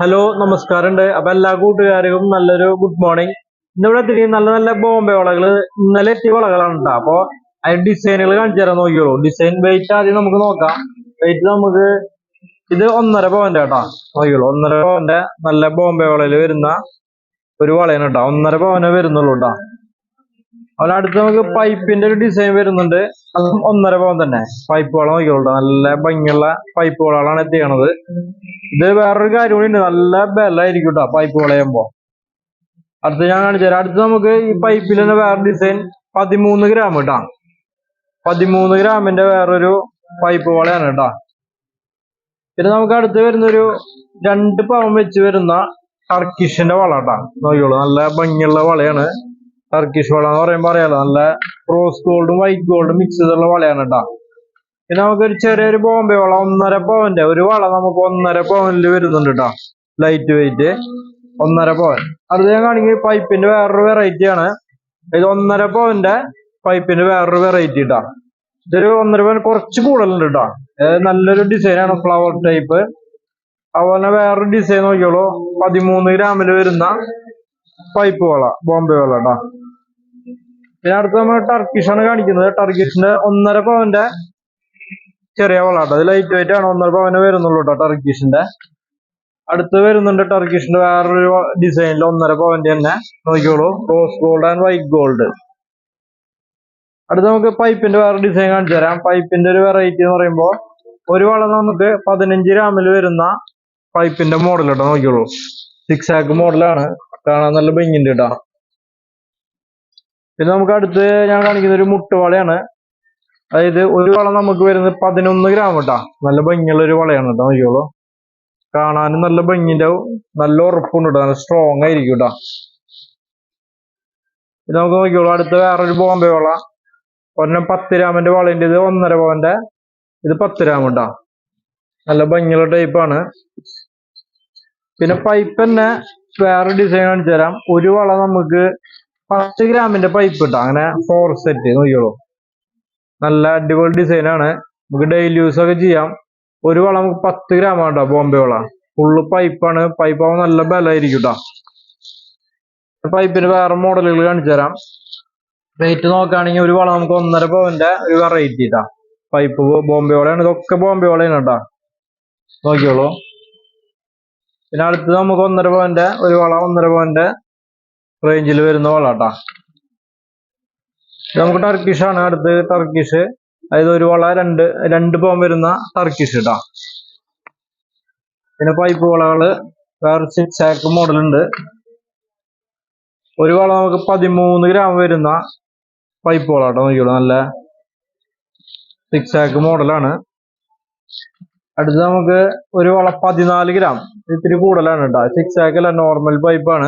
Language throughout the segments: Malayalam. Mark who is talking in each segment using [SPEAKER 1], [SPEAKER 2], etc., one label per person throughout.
[SPEAKER 1] ഹലോ നമസ്കാരമുണ്ട്. അപ്പൊ എല്ലാ കൂട്ടുകാർക്കും നല്ലൊരു ഗുഡ് മോർണിംഗ്. ഇന്നിവിടെ തിരികെ നല്ല നല്ല ബോംബെ വളകള് ഇന്നലെ എത്തിയ വളകളാണ് കേട്ടോ. അപ്പൊ അതിന്റെ ഡിസൈനുകൾ കാണിച്ചു തരാൻ നോക്കിയോളൂ. ഡിസൈൻ വെയിറ്റ് ആദ്യം നമുക്ക് നോക്കാം. വെയിറ്റ് നമുക്ക് ഇത് 1.5 പവന്റെ കേട്ടോ. നോക്കിയോളൂ, 1.5 പവന്റെ നല്ല ബോംബെ വളയിൽ വരുന്ന ഒരു വളയാണ് കേട്ടോ. 1.5 പവനെ വരുന്നുള്ളൂ കേട്ടോ. അതിനടുത്ത് നമുക്ക് പൈപ്പിന്റെ ഒരു ഡിസൈൻ വരുന്നുണ്ട്. അതും 1.5 പവൻ തന്നെ. പൈപ്പ് വളം നോക്കിയോളൂ, നല്ല ഭംഗിയുള്ള പൈപ്പ് വളകളാണ് എത്തിക്കണത്. ഇത് വേറൊരു കാര്യം കൂടി ഉണ്ട്, നല്ല ബലമായിരിക്കും കേട്ടോ പൈപ്പ് വളയുമ്പോ. അടുത്ത് ഞാൻ കാണിച്ചു തരാം. അടുത്ത് നമുക്ക് ഈ പൈപ്പിൽ തന്നെ വേറെ ഡിസൈൻ 13 ഗ്രാം കേട്ടോ. 13 ഗ്രാമിന്റെ വേറൊരു പൈപ്പ് വളയാണ് കേട്ടോ. പിന്നെ നമുക്ക് അടുത്ത് വരുന്നൊരു 2 പവൻ വെച്ച് വരുന്ന ടർക്കിഷിന്റെ വള കേട്ടോ. നോക്കിയോളൂ, നല്ല ഭംഗിയുള്ള വളയാണ്. ടർക്കിഷ് വള എന്ന് പറയുമ്പോൾ അറിയാലോ, നല്ല റോസ് ഗോൾഡും വൈറ്റ് ഗോൾഡും മിക്സ് ചെയ്തുള്ള വളയാണ് കേട്ടോ. പിന്നെ നമുക്കൊരു ചെറിയൊരു ബോംബെ വള 1.5 പവന്റെ ഒരു വള നമുക്ക് 1.5 പവനിൽ വരുന്നുണ്ട് കേട്ടോ. ലൈറ്റ് വെയിറ്റ് 1.5 പവൻ. അത് ഞാൻ കാണിക്കുന്നത് പൈപ്പിന്റെ വേറൊരു വെറൈറ്റി ആണ്. ഇത് 1.5 പവന്റെ പൈപ്പിന്റെ വേറൊരു വെറൈറ്റി കേട്ടോ. ഇതൊരു 1.5 പവൻ കുറച്ച് കൂടുതലുണ്ട് കേട്ടോ. നല്ലൊരു ഡിസൈനാണ്, ഫ്ലവർ ടൈപ്പ്. അതുപോലെ വേറൊരു ഡിസൈൻ നോക്കിയോളൂ, 13 ഗ്രാമിൽ വരുന്ന പൈപ്പ് വള, ബോംബെ വള കേട്ടോ. പിന്നെ അടുത്ത് നമ്മൾ ടർക്കിഷാണ് കാണിക്കുന്നത്. ടർക്കിഷിന്റെ 1.5 പവന്റെ ചെറിയ വള കേട്ടോ. അത് ലൈറ്റ് വെയിറ്റ് ആണ്, 1.5 പവനെ വരുന്നുള്ളൂ കേട്ടോ ടർക്കിഷിന്റെ. അടുത്ത് വരുന്നുണ്ട് ടർക്കിഷിന്റെ വേറൊരു ഡിസൈനിൽ 1.5 പവന്റെ തന്നെ. നോക്കിയോളൂ, rose gold and white gold. അടുത്ത് നമുക്ക് പൈപ്പിന്റെ വേറെ ഡിസൈൻ കാണിച്ചു തരാം. പൈപ്പിന്റെ ഒരു വെറൈറ്റി എന്ന് പറയുമ്പോൾ ഒരു വള നമുക്ക് 15 ഗ്രാമിൽ വരുന്ന പൈപ്പിന്റെ മോഡൽ കേട്ടോ. നോക്കിയോളൂ, 6 ആക്ക് മോഡലാണ്, കാണാൻ നല്ല ഭംഗിയുണ്ട് കേട്ടോ. പിന്നെ നമുക്ക് അടുത്ത് ഞാൻ കാണിക്കുന്ന ഒരു മുട്ടുവളയാണ്. അതായത് ഒരു വള നമുക്ക് വരുന്നത് 11 ഗ്രാം കേട്ടോ. നല്ല ഭംഗിയുള്ള ഒരു വളയാണ് കേട്ടോ. നോക്കിയോളൂ, കാണാനും നല്ല ഭംഗിയുണ്ടാവും, നല്ല ഉറപ്പുണ്ട് കേട്ടോ, നല്ല സ്ട്രോങ് ആയിരിക്കും കേട്ടോ. ഇത് നമുക്ക് നോക്കിയോളൂ, അടുത്ത വേറൊരു ബോംബെ വള. ഒരെണ്ണം 10 ഗ്രാമിന്റെ വളയുണ്ട്. ഇത് 1.5 പവന്റെ, ഇത് 10 ഗ്രാം കേട്ടോ. നല്ല ഭംഗിയുള്ള ടൈപ്പാണ്. പിന്നെ പൈപ്പ് തന്നെ വേറെ ഡിസൈൻ കാണിച്ചു തരാം. ഒരു വള നമുക്ക് 10 ഗ്രാമിന്റെ പൈപ്പ് കിട്ടാം. അങ്ങനെ 4 സെറ്റ്. നോക്കിയോളൂ, നല്ല അടിപൊളി ഡിസൈനാണ്. നമുക്ക് ഡെയിലി യൂസ് ഒക്കെ ചെയ്യാം. ഒരു വള നമുക്ക് 10 ഗ്രാം കേട്ടോ. ബോംബെ വള ഫുള്ള് പൈപ്പാണ്. പൈപ്പ് ആവുമ്പോൾ നല്ല ബലമായിരിക്കും കേട്ടോ. പൈപ്പിന് വേറെ മോഡലുകൾ കാണിച്ചു തരാം. റേറ്റ് നോക്കുകയാണെങ്കിൽ ഒരു വള നമുക്ക് 1.5 പവന്റെ ഒരു വെറൈറ്റി കേട്ടോ. പൈപ്പ് ബോംബെ വളയാണ്. ഇതൊക്കെ ബോംബെ വളയാണ് കേട്ടോ. നോക്കിയോളൂ. പിന്നെ അടുത്ത് നമുക്ക് 1.5 പവന്റെ ഒരു വള, 1.5 പവന്റെ റേഞ്ചിൽ വരുന്ന വള കേട്ടോ. നമുക്ക് ടർക്കിഷ് ആണ്. അടുത്ത് ടർക്കിഷ്, അതായത് ഒരു വള 2 പവൻ വരുന്ന ടർക്കിഷ് കേട്ടോ. പിന്നെ പൈപ്പ് വളകള് വേറെ 6 ആക്ക് മോഡൽ ഉണ്ട്. ഒരു വള നമുക്ക് 13 ഗ്രാം വരുന്ന പൈപ്പ് വള കേട്ടോ. നോക്കിയോളൂ, നല്ല 6 ആക്ക് മോഡലാണ്. അടുത്ത് നമുക്ക് ഒരു വള 14 ഗ്രാം, ഇത്തിരി കൂടുതലാണ് കേട്ടോ. 6 ആക്ക് അല്ല, നോർമൽ പൈപ്പാണ്.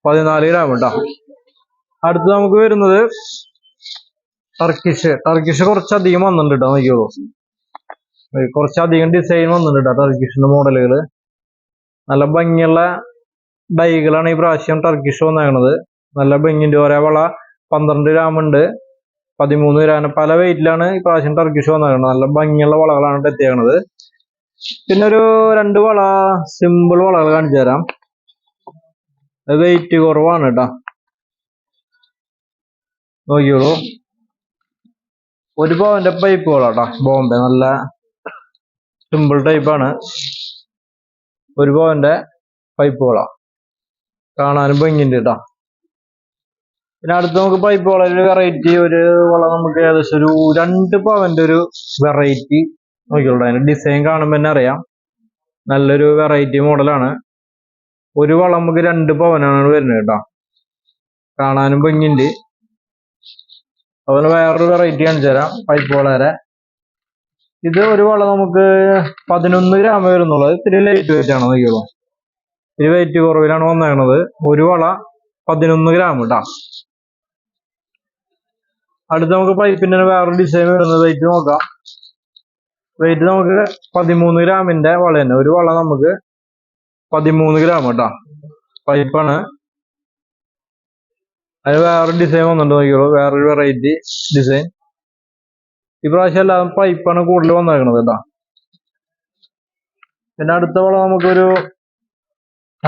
[SPEAKER 1] 14 ഗ്രാം കേട്ടോ. അടുത്ത് നമുക്ക് വരുന്നത് ടർക്കിഷ് കുറച്ചധികം വന്നിട്ടുണ്ട് കേട്ടോ. നോക്കിയോളൂ, കുറച്ചധികം ഡിസൈൻ വന്നിട്ടുണ്ട് കേട്ടോ ടർക്കിഷിന്റെ മോഡലുകൾ. നല്ല ഭംഗിയുള്ള ഡൈകളാണ് ഈ പ്രാവശ്യം ടർക്കിഷ് വന്നേക്കണത്. നല്ല ഭംഗിയുണ്ട്. ഒരേ വള 12 ഗ്രാം ഉണ്ട്, 13 ഗ്രാം, പല വെയിറ്റിലാണ് ഈ പ്രാവശ്യം ടർക്കിഷ് വന്നേക്കണത്. നല്ല ഭംഗിയുള്ള വളകളാണ് എത്തിയേക്കണത്. പിന്നെ ഒരു 2 വള സിമ്പിൾ വളകൾ കാണിച്ചു തരാം. വെയിറ്റ് കുറവാണ് കേട്ടോ. നോക്കിയോളൂ, 1 പവന്റെ പൈപ്പ് വള കേട്ടോ. ബോംബെ നല്ല സിമ്പിൾ ടൈപ്പാണ്. 1 പവന്റെ പൈപ്പ് വള കാണാനും ഭംഗിയുണ്ട് കേട്ടോ. പിന്നെ അടുത്ത് നമുക്ക് പൈപ്പ് വള ഒരു വെറൈറ്റി, ഒരു വള നമുക്ക് ഏകദേശം ഒരു 2 പവന്റെ ഒരു വെറൈറ്റി. നോക്കിയോളൂ, അതിന്റെ ഡിസൈൻ കാണുമ്പോൾ തന്നെ അറിയാം, നല്ലൊരു വെറൈറ്റി മോഡലാണ്. ഒരു വള നമുക്ക് 2 പവനാണ് വരുന്നത് കേട്ടോ. കാണാനും ഭംഗിയുണ്ട്. അതുപോലെ വേറൊരു വെറൈറ്റി കാണിച്ചു തരാം പൈപ്പ് വളരെ. ഇത് ഒരു വള നമുക്ക് 11 ഗ്രാം വരുന്നുള്ളത്. ഇത്തിരി ലൈറ്റ് വെയിറ്റ് ആണ്. നോക്കിയോളൂ, ഇത്തിരി വെയിറ്റ് കുറവിലാണ് വന്നേക്കണത്. ഒരു വള 11 ഗ്രാം കേട്ടോ. അടുത്ത് നമുക്ക് പൈപ്പിന്റെ വേറൊരു ഡിസൈൻ വരുന്നത്. വെയിറ്റ് നോക്കാം. വെയിറ്റ് നമുക്ക് 13 ഗ്രാമിന്റെ വള തന്നെ. ഒരു വള നമുക്ക് 13 ഗ്രാം കേട്ടോ. പൈപ്പാണ്. അതിന് വേറൊരു ഡിസൈൻ വന്നിട്ടുണ്ട്. നോക്കിയോളൂ, വേറൊരു വെറൈറ്റി ഡിസൈൻ. ഈ പ്രാവശ്യം എല്ലാം പൈപ്പാണ് കൂടുതൽ വന്നേക്കണത് കേട്ടോ. പിന്നെ അടുത്ത വള നമുക്കൊരു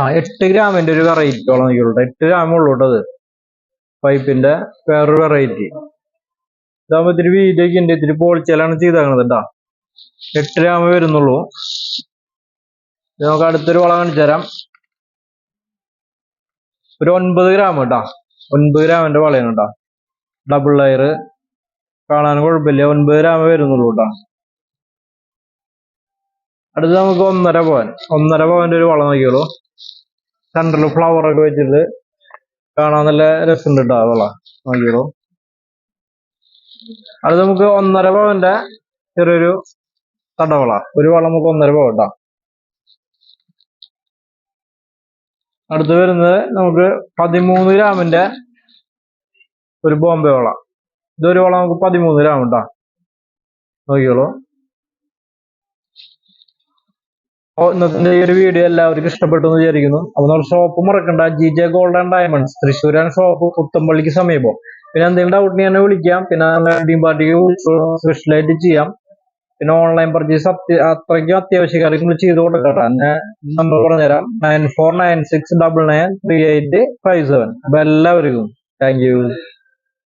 [SPEAKER 1] 8 ഗ്രാമിന്റെ ഒരു വെറൈറ്റി വളം നോക്കിയോളൂ. 8 ഗ്രാം ഉള്ളൂ കേട്ടോ അത്. പൈപ്പിന്റെ വേറൊരു വെറൈറ്റി. ഇതാകുമ്പോ ഇത്തിരി വീതിയൊക്കെ ഉണ്ട്, ഇത്തിരി പോളിച്ചാലാണ് ചെയ്തേക്കണത് കേട്ടാ. 8 ഗ്രാം വരുന്നുള്ളൂ. നമുക്ക് അടുത്തൊരു വളം കാണിച്ചു തരാം. ഒരു 9 ഗ്രാം കേട്ടാ. 9 ഗ്രാമിന്റെ വളയാണ് കേട്ടാ. ഡബിൾ ലെയർ, കാണാൻ കുഴപ്പമില്ല. 9 ഗ്രാം വരുന്നുള്ളൂ കേട്ടാ. അടുത്ത് നമുക്ക് 1.5 പവന്റെ ഒരു വളം നോക്കിയോളൂ. സെന്ററിൽ ഫ്ലവർ ഒക്കെ വെച്ചിട്ട് കാണാൻ നല്ല രസമുണ്ട് കേട്ടോ വള നോക്കിയോളൂ. അത് നമുക്ക് 1.5 പവന്റെ ചെറിയൊരു തടവള. ഒരു വളം നമുക്ക് 1.5 പവൻ കേട്ടോ. അടുത്ത് വരുന്നത് നമുക്ക് 13 ഗ്രാമിന്റെ ഒരു ബോംബെ വള. ഇതൊരു വളം നമുക്ക് 13 ഗ്രാം കേട്ടോ. നോക്കിയോളൂ. ഇന്നത്തെ ഈ ഒരു വീഡിയോ എല്ലാവർക്കും ഇഷ്ടപ്പെട്ടു എന്ന് വിചാരിക്കുന്നു. അപ്പൊ നമ്മൾ ഷോപ്പ് മറക്കണ്ട, GJ Gold and Diamonds, തൃശ്ശൂരാണ് ഷോപ്പ്, പുത്തമ്പള്ളിക്ക് സമീപം. പിന്നെ എന്തെങ്കിലും ഡൗട്ട് ഞാൻ വിളിക്കാം. പിന്നെ ടീം പാർട്ടിക്ക് സ്പെഷ്യലായിട്ട് ചെയ്യാം. പിന്നെ ഓൺലൈൻ പർച്ചേസ് അത്രയ്ക്കും അത്യാവശ്യ കാര്യങ്ങൾ ചെയ്ത് കൊടുക്കട്ടെ. എന്നെ നമ്പർ പറഞ്ഞുതരാം, 9496993857. അപ്പൊ എല്ലാവർക്കും താങ്ക് യു.